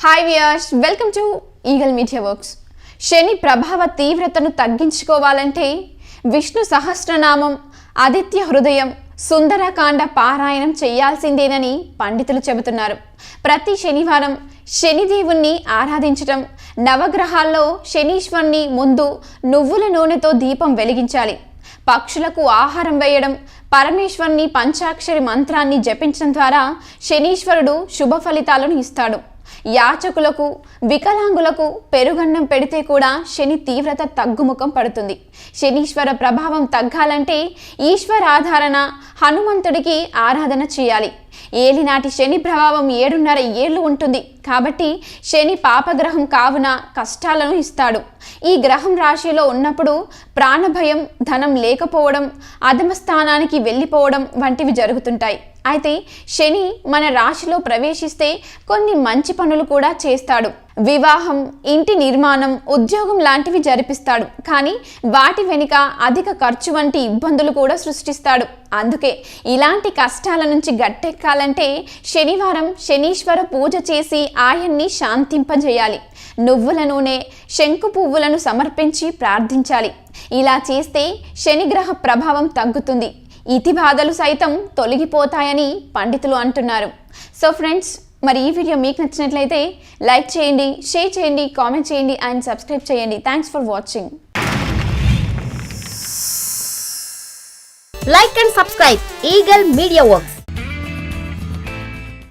Hi viewers, welcome to Eagle Media Works. శని ప్రభావ తీవ్రతను తగ్గించుకోవాలంటే విష్ణు సహస్రనామం, ఆదిత్య హృదయం, సుందరకాండ పారాయణం చేయాల్సిందేనని పండితులు చెబుతున్నారు. ప్రతి శనివారం శనిదేవుణ్ణి ఆరాధించటం, నవగ్రహాల్లో శనీశ్వరుని ముందు నువ్వుల నూనెతో దీపం వెలిగించాలి. పక్షులకు ఆహారం వేయడం, పరమేశ్వరుని పంచాక్షరి మంత్రాన్ని జపించడం ద్వారా శనీశ్వరుడు శుభ ఫలితాలను ఇస్తాడు. యాచకులకు, వికలాంగులకు పెరుగన్నం పెడితే కూడా శని తీవ్రత తగ్గుముఖం పడుతుంది. శనీశ్వర ప్రభావం తగ్గాలంటే ఈశ్వరాధారణ, హనుమంతుడికి ఆరాధన చేయాలి. ఏలినాటి శని ప్రభావం 7.5 ఏళ్ళు ఉంటుంది కాబట్టి శని పాపగ్రహం కావున కష్టాలను ఇస్తాడు. ఈ గ్రహం రాశిలో ఉన్నప్పుడు ప్రాణభయం, ధనం లేకపోవడం, అధమ స్థానానికి వెళ్ళిపోవడం వంటివి జరుగుతుంటాయి. అయితే శని మన రాశిలో ప్రవేశిస్తే కొన్ని మంచి పనులు కూడా చేస్తాడు. వివాహం, ఇంటి నిర్మాణం, ఉద్యోగం లాంటివి జరిపిస్తాడు. కానీ వాటి వెనుక అధిక ఖర్చు వంటి ఇబ్బందులు కూడా సృష్టిస్తాడు. అందుకే ఇలాంటి కష్టాల నుంచి గట్టెక్కాలంటే శనివారం శనీశ్వర పూజ చేసి ఆయన్ని శాంతింపజేయాలి. నువ్వుల నూనె, శంకు పువ్వులను సమర్పించి ప్రార్థించాలి. ఇలా చేస్తే శనిగ్రహ ప్రభావం తగ్గుతుంది, ఇతి బాధలు సైతం తొలగిపోతాయని పండితులు అంటున్నారు. సో ఫ్రెండ్స్, మరి ఈ వీడియో మీకు నచ్చినట్లయితే లైక్ చేయండి, షేర్ చేయండి, కామెంట్ చేయండి అండ్ సబ్స్క్రైబ్ చేయండి. Thanks for watching. Like and subscribe Eagle Media Works.